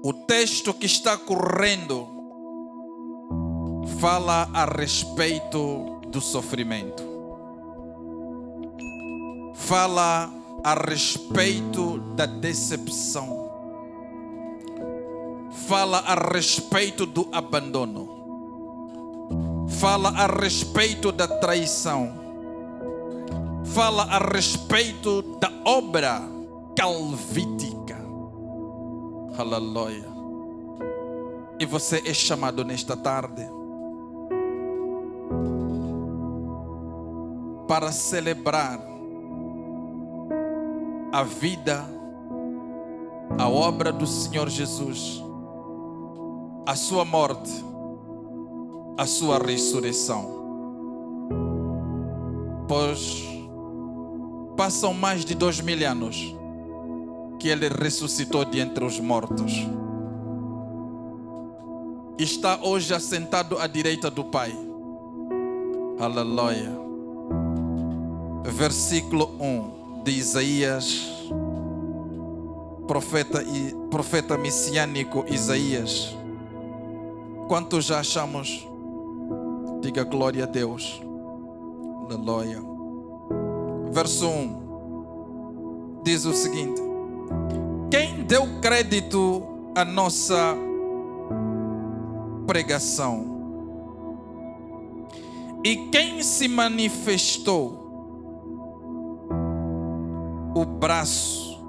O texto que está correndo fala a respeito do sofrimento. Fala a respeito da decepção. Fala a respeito do abandono. Fala a respeito da traição. Fala a respeito da obra calvítica. Aleluia. E você é chamado nesta tarde para celebrar a vida, a obra do Senhor Jesus, a sua morte, a sua ressurreição. Pois passam mais de 2000 anos que Ele ressuscitou de entre os mortos. Está hoje assentado à direita do Pai. Aleluia. Versículo 1 de Isaías, profeta messiânico Isaías. Quantos já achamos? Diga glória a Deus. Aleluia. Verso 1 diz o seguinte: quem deu crédito à nossa pregação? E quem se manifestou o braço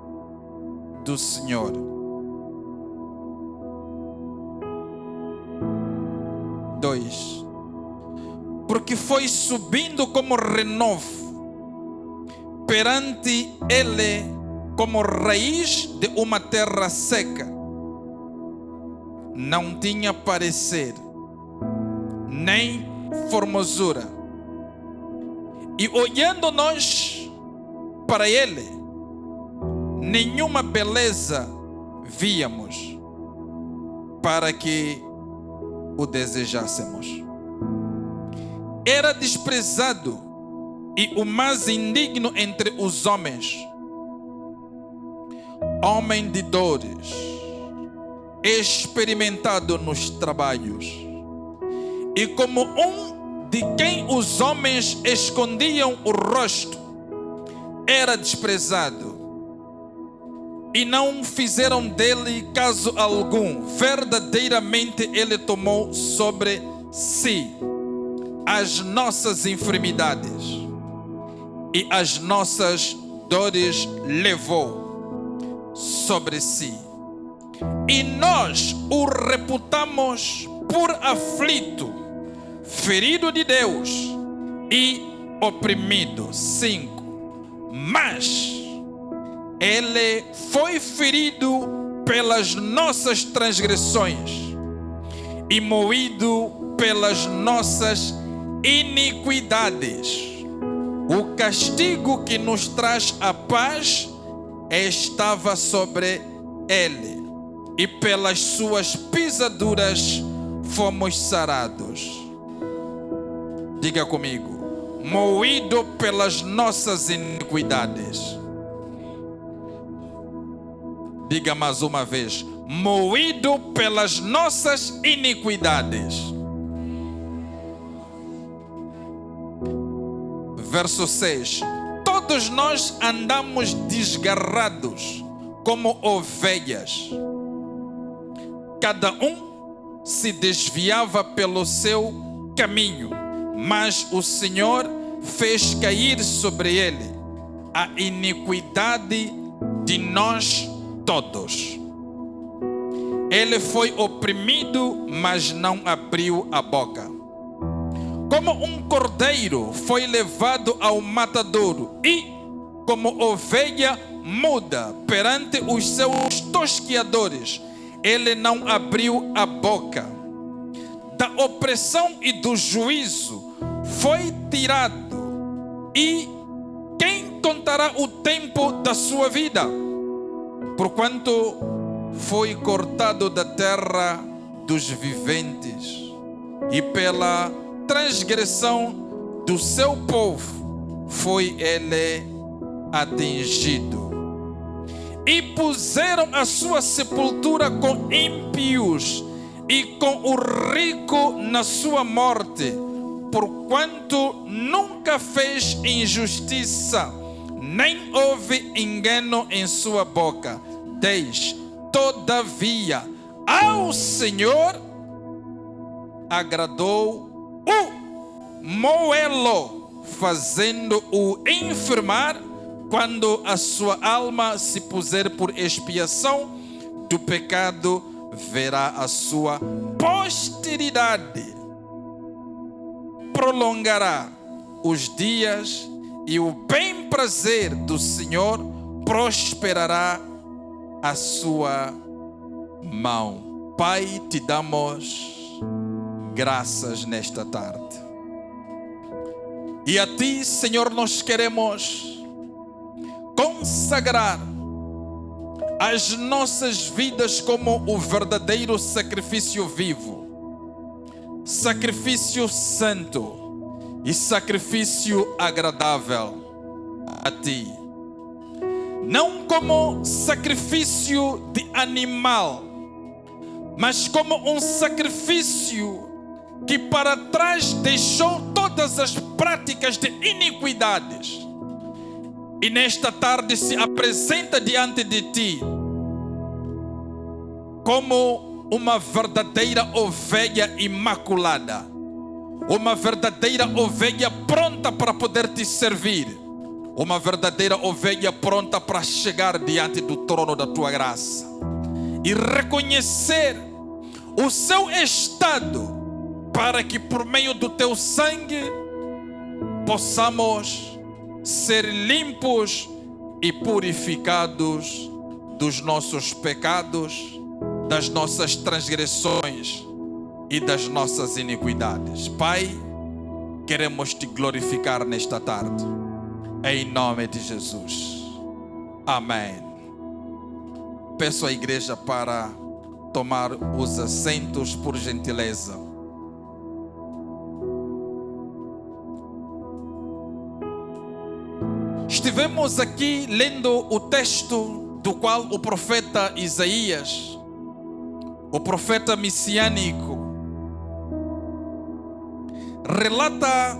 do Senhor? Dois. Porque foi subindo como renovo perante Ele, como raiz de uma terra seca. Não tinha parecer, nem formosura. E olhando nós para Ele, nenhuma beleza víamos para que o desejássemos. Era desprezado e o mais indigno entre os homens, homem de dores, experimentado nos trabalhos, e como um de quem os homens escondiam o rosto, era desprezado, e não fizeram dele caso algum. Verdadeiramente Ele tomou sobre si as nossas enfermidades e as nossas dores levou sobre si. E nós o reputamos por aflito, ferido de Deus e oprimido. 5. Mas Ele foi ferido pelas nossas transgressões e moído pelas nossas iniquidades. O castigo que nos traz a paz estava sobre Ele, e pelas suas pisaduras fomos sarados. Diga comigo: moído pelas nossas iniquidades. Diga mais uma vez: moído pelas nossas iniquidades. Verso 6. Todos nós andamos desgarrados como ovelhas. Cada um se desviava pelo seu caminho, mas o Senhor fez cair sobre ele a iniquidade de nós todos. Ele foi oprimido, mas não abriu a boca. Como um cordeiro foi levado ao matadouro, e como ovelha muda perante os seus tosqueadores, ele não abriu a boca. Da opressão e do juízo foi tirado, e quem contará o tempo da sua vida? Porquanto foi cortado da terra dos viventes, e pela transgressão do seu povo foi ele atingido. e puseram a sua sepultura com ímpios e com o rico na sua morte, porquanto nunca fez injustiça, nem houve engano em sua boca. 10. Todavia, ao Senhor agradou o moê-lo, fazendo-o enfermar, quando a sua alma se puser por expiação do pecado, verá a sua posteridade. Prolongará os dias e o bem-prazer do Senhor prosperará a sua mão. Pai, te damos graças nesta tarde. E a ti, Senhor, nós queremos consagrar as nossas vidas como o verdadeiro sacrifício vivo, sacrifício santo e sacrifício agradável a ti. Não como sacrifício de animal, mas como um sacrifício que para trás deixou todas as práticas de iniquidades. E nesta tarde se apresenta diante de ti como uma verdadeira ovelha imaculada, uma verdadeira ovelha pronta para poder te servir, uma verdadeira ovelha pronta para chegar diante do trono da tua graça e reconhecer o seu estado, para que por meio do teu sangue possamos ser limpos e purificados dos nossos pecados, das nossas transgressões e das nossas iniquidades. Pai, queremos te glorificar nesta tarde, em nome de Jesus. Amém. Peço à igreja para tomar os assentos, por gentileza. Estivemos aqui lendo o texto do qual o profeta Isaías, o profeta messiânico, relata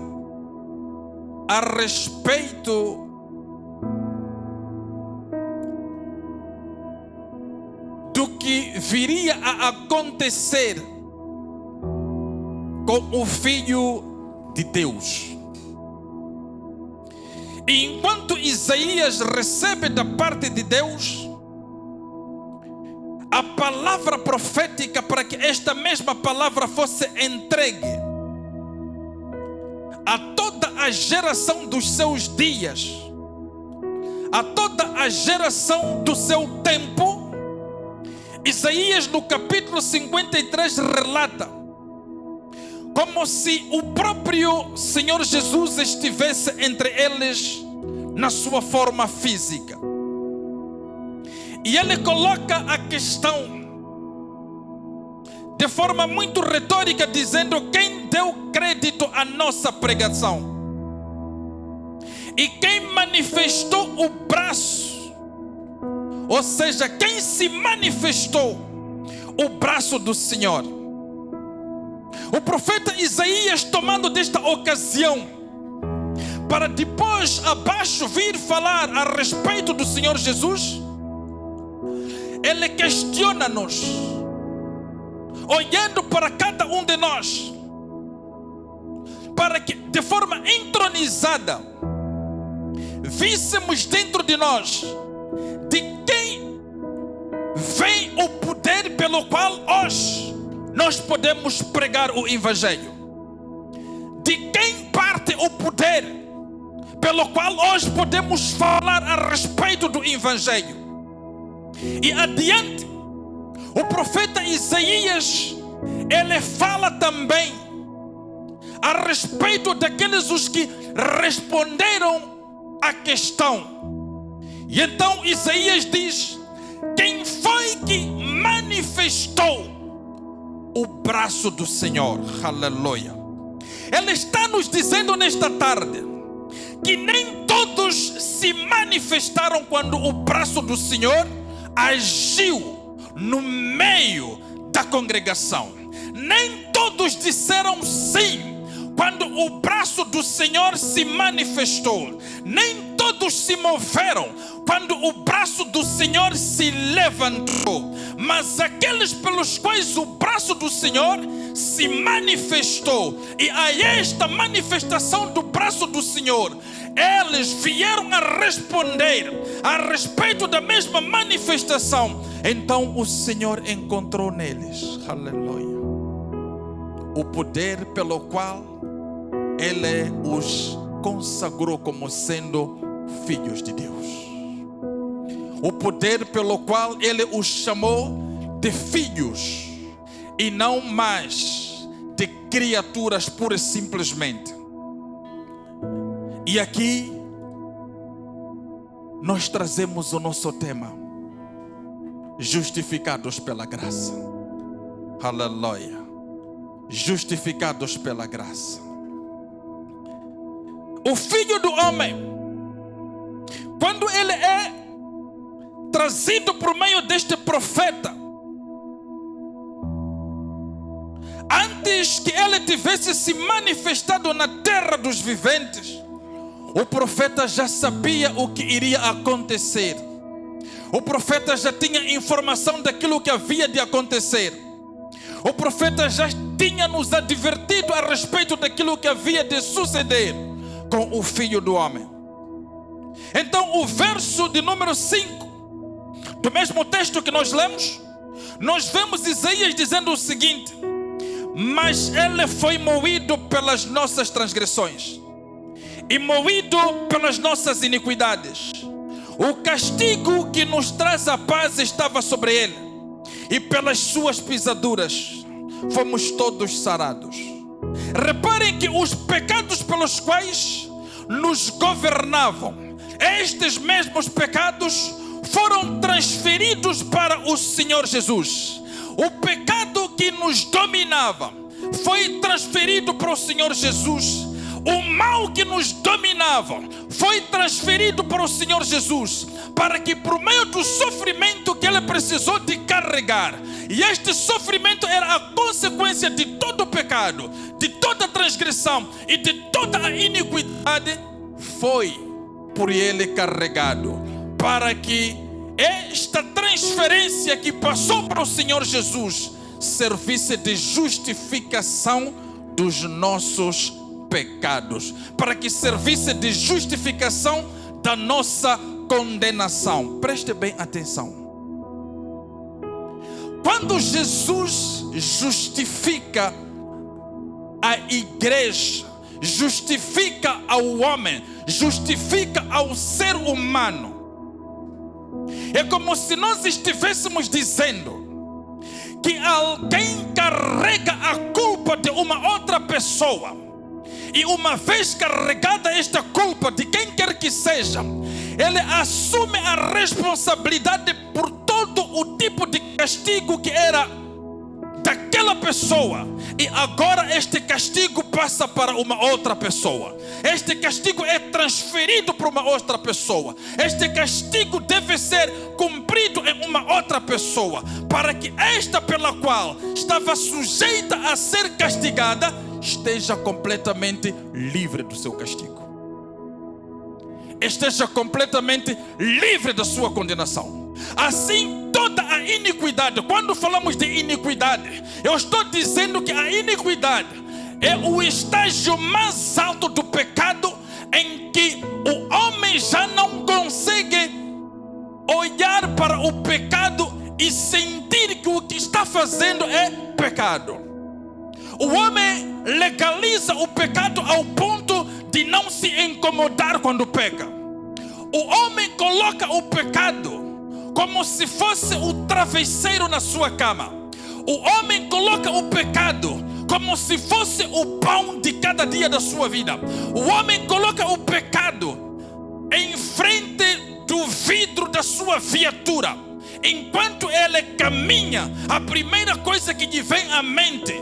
a respeito do que viria a acontecer com o Filho de Deus. E enquanto Isaías recebe da parte de Deus a palavra profética para que esta mesma palavra fosse entregue a toda a geração dos seus dias, a toda a geração do seu tempo, Isaías no capítulo 53 relata como se o próprio Senhor Jesus estivesse entre eles na sua forma física. E ele coloca a questão de forma muito retórica, dizendo: quem deu crédito à nossa pregação? E quem manifestou o braço? Ou seja, quem se manifestou o braço do Senhor? O profeta Isaías, tomando desta ocasião, para depois abaixo vir falar a respeito do Senhor Jesus, ele questiona-nos, olhando para cada um de nós, para que de forma entronizada víssemos dentro de nós de quem vem o poder pelo qual hoje nós podemos pregar o Evangelho. De quem parte o poder pelo qual hoje podemos falar a respeito do Evangelho. E adiante, o profeta Isaías, ele fala também a respeito daqueles os que responderam à questão. E então Isaías diz: quem foi que manifestou o braço do Senhor? Aleluia. Ele está nos dizendo nesta tarde que nem todo todos se manifestaram quando o braço do Senhor agiu no meio da congregação. Nem todos disseram sim quando o braço do Senhor se manifestou. Nem todos se moveram quando o braço do Senhor se levantou. Mas aqueles pelos quais o braço do Senhor se manifestou, e a esta manifestação do braço do Senhor, eles vieram a responder a respeito da mesma manifestação. Então o Senhor encontrou neles, aleluia, o poder pelo qual Ele os consagrou como sendo filhos de Deus. O poder pelo qual Ele os chamou de filhos e não mais de criaturas pura e simplesmente. E aqui nós trazemos o nosso tema: justificados pela graça. Aleluia. Justificados pela graça. O Filho do Homem, quando ele é trazido por meio deste profeta, antes que ele tivesse se manifestado na terra dos viventes, o profeta já sabia o que iria acontecer. O profeta já tinha informação daquilo que havia de acontecer. O profeta já tinha nos advertido a respeito daquilo que havia de suceder com o Filho do Homem. Então o verso de número 5 do mesmo texto que nós lemos, nós vemos Isaías dizendo o seguinte: mas ele foi moído pelas nossas transgressões e moído pelas nossas iniquidades. O castigo que nos traz a paz estava sobre ele, e pelas suas pisaduras fomos todos sarados. Reparem que os pecados pelos quais nos governavam, estes mesmos pecados foram transferidos para o Senhor Jesus. O pecado que nos dominava foi transferido para o Senhor Jesus. O mal que nos dominava foi transferido para o Senhor Jesus, para que por meio do sofrimento que ele precisou de carregar, e este sofrimento era a consequência de todo o pecado, de toda a transgressão e de toda a iniquidade, foi por ele carregado, para que esta transferência que passou para o Senhor Jesus servisse de justificação dos nossos pecados, para que servisse de justificação da nossa condenação. Preste bem atenção. Quando Jesus justifica a igreja, justifica ao homem, justifica ao ser humano, é como se nós estivéssemos dizendo que alguém carrega a culpa de uma outra pessoa, e uma vez carregada esta culpa de quem quer que seja, ele assume a responsabilidade por todo o tipo de castigo que era daquela pessoa, e agora este castigo passa para uma outra pessoa. Este castigo é transferido para uma outra pessoa. Este castigo deve ser cumprido em uma outra pessoa, para que esta pela qual estava sujeita a ser castigada esteja completamente livre do seu castigo, esteja completamente livre da sua condenação. Assim, toda a iniquidade, quando falamos de iniquidade, eu estou dizendo que a iniquidade é o estágio mais alto do pecado, em que o homem já não consegue olhar para o pecado e sentir que o que está fazendo é pecado. O homem legaliza o pecado ao ponto de não se incomodar quando peca. O homem coloca o pecado como se fosse o travesseiro na sua cama. O homem coloca o pecado como se fosse o pão de cada dia da sua vida. O homem coloca o pecado em frente do vidro da sua viatura. Enquanto ele caminha, a primeira coisa que lhe vem à mente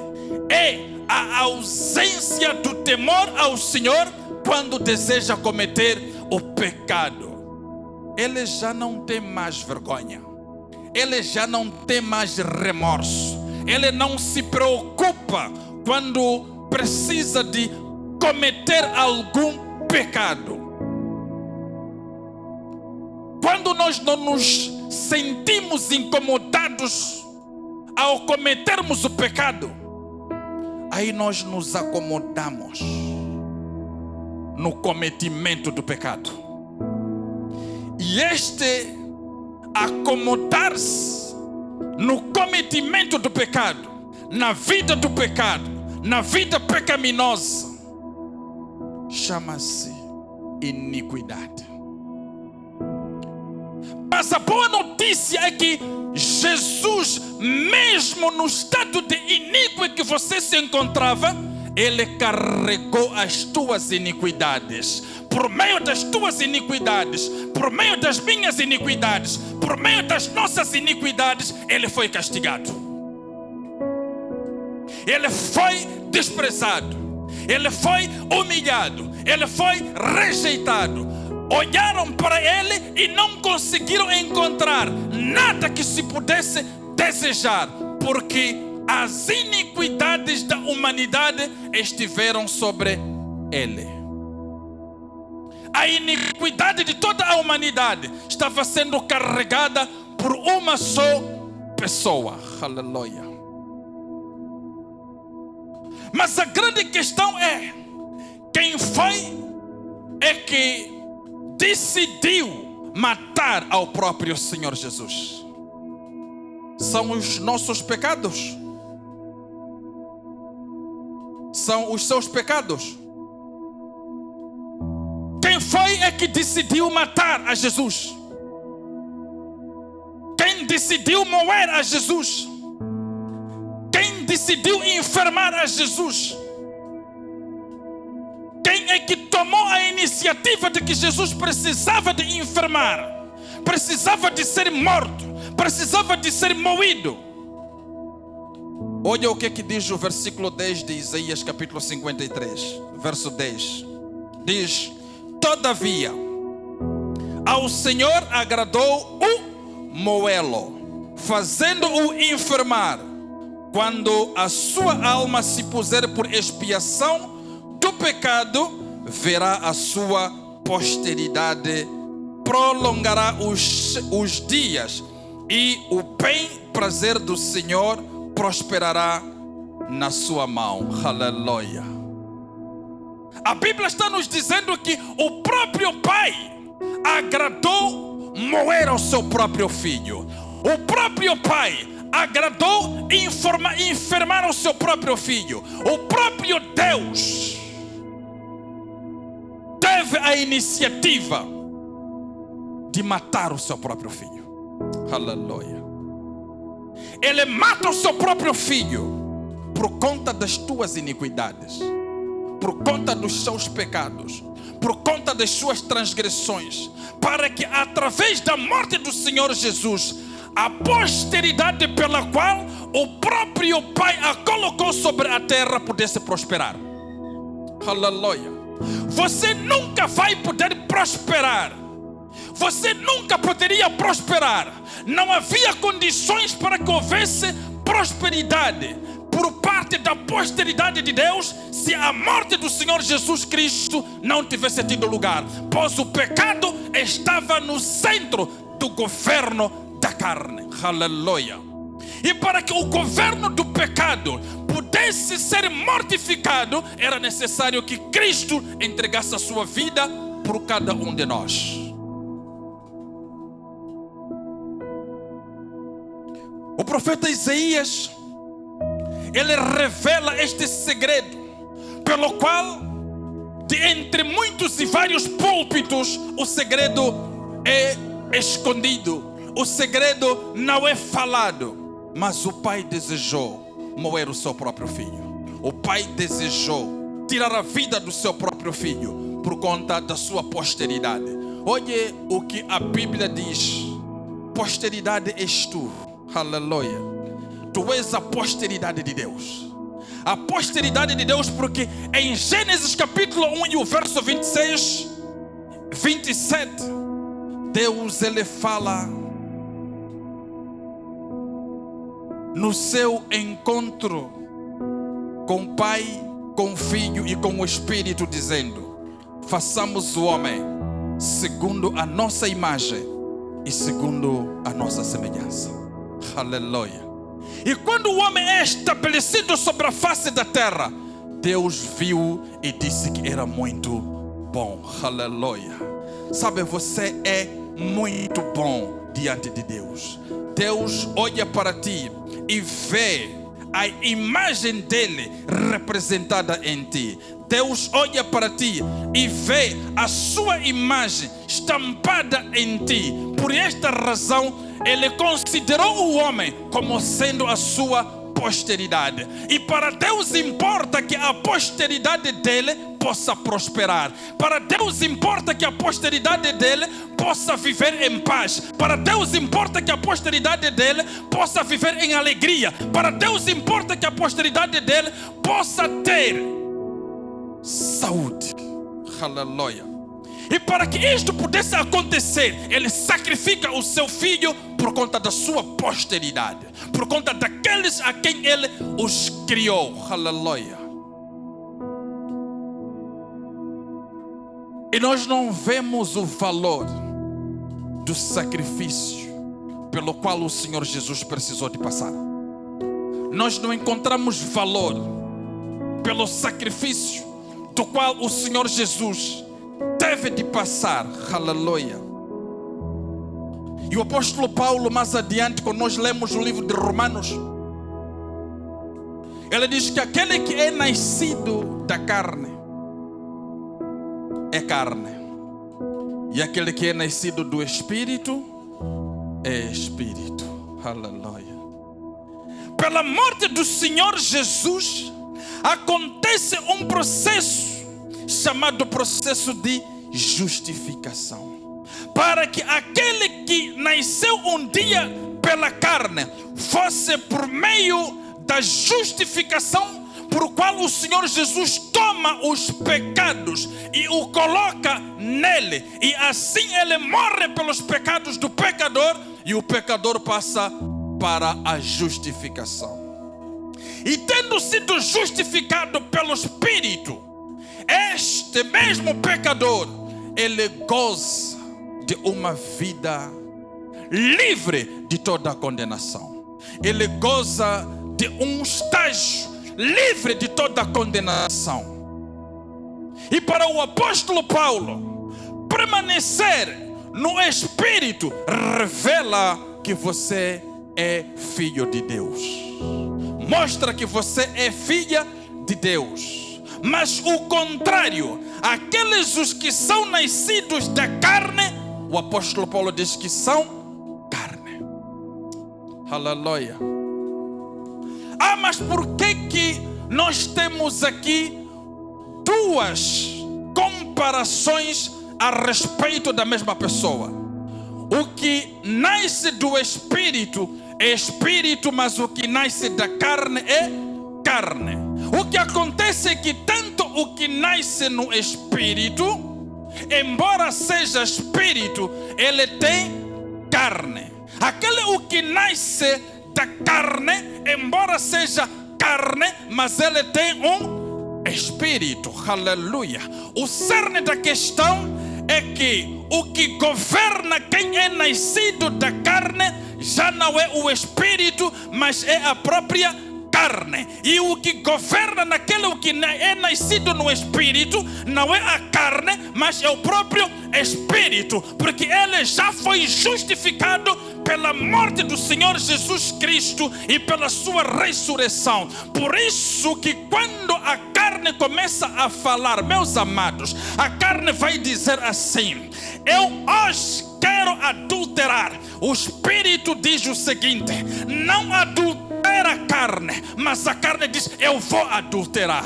é a ausência do temor ao Senhor quando deseja cometer o pecado, ele já não tem mais vergonha, ele já não tem mais remorso, ele não se preocupa quando precisa de cometer algum pecado. Quando nós não nos sentimos incomodados ao cometermos o pecado, aí nós nos acomodamos no cometimento do pecado. E este acomodar-se no cometimento do pecado, na vida do pecado, na vida pecaminosa, chama-se iniquidade. Mas a boa notícia é que Jesus, mesmo no estado de iníquo que você se encontrava, Ele carregou as tuas iniquidades. Por meio das tuas iniquidades, por meio das minhas iniquidades, por meio das nossas iniquidades, Ele foi castigado. Ele foi desprezado. Ele foi humilhado. Ele foi rejeitado. Olharam para Ele e não conseguiram encontrar nada que se pudesse desejar, porque as iniquidades da humanidade estiveram sobre Ele. A iniquidade de toda a humanidade estava sendo carregada por uma só pessoa. Aleluia. Mas a grande questão é: quem foi que decidiu matar ao próprio Senhor Jesus? São os nossos pecados? São os seus pecados? Quem foi que decidiu matar a Jesus? Quem decidiu moer a Jesus? Quem decidiu enfermar a Jesus? Quem é que tomou a iniciativa de que Jesus precisava de enfermar, precisava de ser morto, precisava de ser moído? Olha o que diz o versículo 10 de Isaías capítulo 53, verso 10. Diz: todavia, ao Senhor agradou o moê-lo, fazendo-o enfermar, quando a sua alma se puser por expiação do pecado, verá a sua posteridade, prolongará os dias, e o bem prazer do Senhor prosperará na sua mão. Aleluia. A Bíblia está nos dizendo que o próprio Pai agradou moer ao seu próprio Filho. O próprio Pai agradou enfermar ao seu próprio Filho. O próprio Deus teve a iniciativa de matar o seu próprio Filho. Aleluia. Ele mata o seu próprio Filho por conta das tuas iniquidades, por conta dos seus pecados, por conta das suas transgressões, para que através da morte do Senhor Jesus, a posteridade pela qual o próprio Pai a colocou sobre a terra pudesse prosperar. Aleluia. Você nunca vai poder prosperar. Você nunca poderia prosperar. Não havia condições para que houvesse prosperidade por parte da posteridade de Deus se a morte do Senhor Jesus Cristo não tivesse tido lugar, pois o pecado estava no centro do governo da carne. Aleluia. E para que o governo do pecado pudesse ser mortificado, era necessário que Cristo entregasse a sua vida por cada um de nós. O profeta Isaías, ele revela este segredo, pelo qual, de entre muitos e vários púlpitos, o segredo é escondido, o segredo não é falado. Mas o Pai desejou moer o seu próprio Filho. O Pai desejou tirar a vida do seu próprio Filho por conta da sua posteridade. Olhe o que a Bíblia diz: posteridade és tu. Aleluia. Tu és a posteridade de Deus. A posteridade de Deus, porque em Gênesis capítulo 1 e o verso 26, 27, Deus ele fala no seu encontro com o Pai, com o Filho e com o Espírito, dizendo: façamos o homem segundo a nossa imagem e segundo a nossa semelhança. Aleluia. E quando o homem é estabelecido sobre a face da terra, Deus viu e disse que era muito bom. Aleluia. Sabe, você é muito bom diante de Deus. Deus olha para ti e vê a imagem dele representada em ti. Deus olha para ti e vê a sua imagem estampada em ti. Por esta razão, ele considerou o homem como sendo a sua posteridade. E para Deus importa que a posteridade dele possa prosperar. Para Deus importa que a posteridade dele possa viver em paz. Para Deus importa que a posteridade dele possa viver em alegria. Para Deus importa que a posteridade dele possa ter saúde. Aleluia. E para que isto pudesse acontecer, ele sacrifica o seu filho por conta da sua posteridade, por conta daqueles a quem ele os criou. Aleluia. E nós não vemos o valor do sacrifício pelo qual o Senhor Jesus precisou de passar. Nós não encontramos valor pelo sacrifício do qual o Senhor Jesus teve de passar. Aleluia. E o apóstolo Paulo, mais adiante, quando nós lemos o livro de Romanos, ele diz que aquele que é nascido da carne é carne, e aquele que é nascido do Espírito é Espírito. Aleluia. Pela morte do Senhor Jesus acontece um processo chamado processo de justificação, para que aquele que nasceu um dia pela carne fosse por meio da justificação por qual o Senhor Jesus toma os pecados e o coloca nele, e assim ele morre pelos pecados do pecador, e o pecador passa para a justificação. E tendo sido justificado pelo Espírito, este mesmo pecador, ele goza de uma vida livre de toda a condenação. Ele goza de um estágio livre de toda a condenação. E para o apóstolo Paulo, permanecer no Espírito revela que você é filho de Deus. Mostra que você é filha de Deus. Mas o contrário, aqueles os que são nascidos da carne, o apóstolo Paulo diz que são carne. Aleluia. Mas por que nós temos aqui duas comparações a respeito da mesma pessoa? O que nasce do Espírito é Espírito, mas o que nasce da carne é carne. O que acontece é que tanto o que nasce no Espírito, embora seja Espírito, ele tem carne. Aquele o que nasce da carne, embora seja carne, mas ele tem um Espírito. Aleluia. O cerne da questão é que o que governa quem é nascido da carne já não é o Espírito, mas é a própria carne. E o que governa naquele que é nascido no Espírito não é a carne, mas é o próprio Espírito, porque ele já foi justificado pela morte do Senhor Jesus Cristo e pela sua ressurreição. Por isso que quando a carne começa a falar, meus amados, a carne vai dizer assim: eu hoje quero adulterar. O Espírito diz o seguinte: não adultera a carne, mas a carne diz: eu vou adulterar.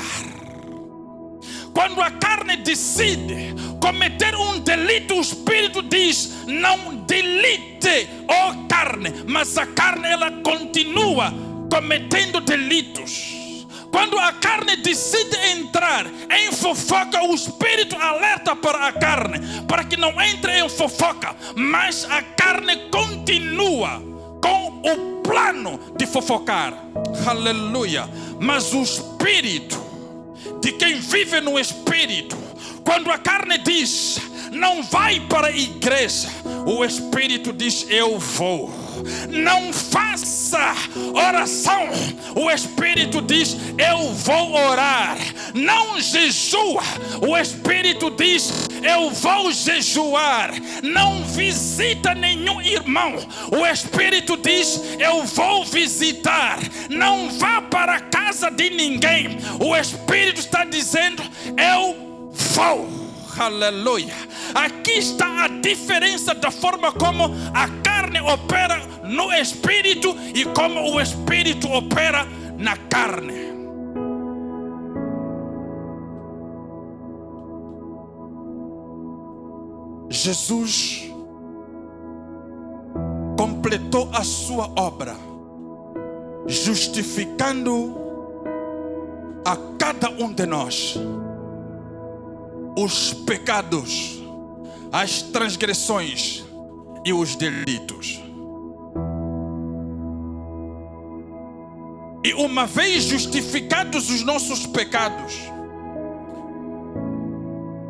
Quando a carne decide cometer um delito, o Espírito diz: não delite, ó carne. Mas a carne, ela continua cometendo delitos. Quando a carne decide entrar em fofoca, o Espírito alerta para a carne, para que não entre em fofoca, mas a carne continua com o plano de fofocar. Aleluia. Mas o Espírito, de quem vive no Espírito, quando a carne diz, não vai para a igreja, o Espírito diz, eu vou. Não faça oração, o Espírito diz, eu vou orar. Não jejua, o Espírito diz, eu vou jejuar. Não visita nenhum irmão, o Espírito diz, eu vou visitar. Não vá para a casa de ninguém, o Espírito está dizendo, eu vou. Aleluia. Aqui está a diferença da forma como a carne opera no Espírito e como o Espírito opera na carne. Jesus completou a sua obra, justificando a cada um de nós os pecados, as transgressões e os delitos. E uma vez justificados os nossos pecados,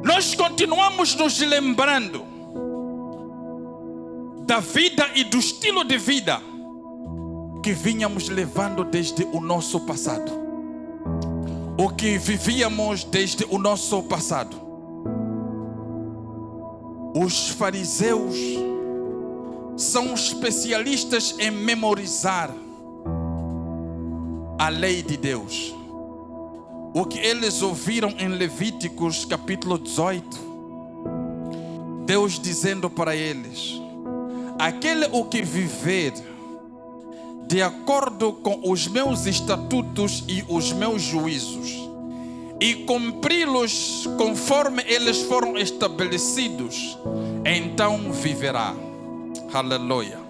nós continuamos nos lembrando da vida e do estilo de vida que vínhamos levando desde o nosso passado, o que vivíamos desde o nosso passado. Os fariseus são especialistas em memorizar a lei de Deus. O que eles ouviram em Levíticos capítulo 18, Deus dizendo para eles, aquele o que viver de acordo com os meus estatutos e os meus juízos, e cumpri-los conforme eles foram estabelecidos, então viverá. Aleluia.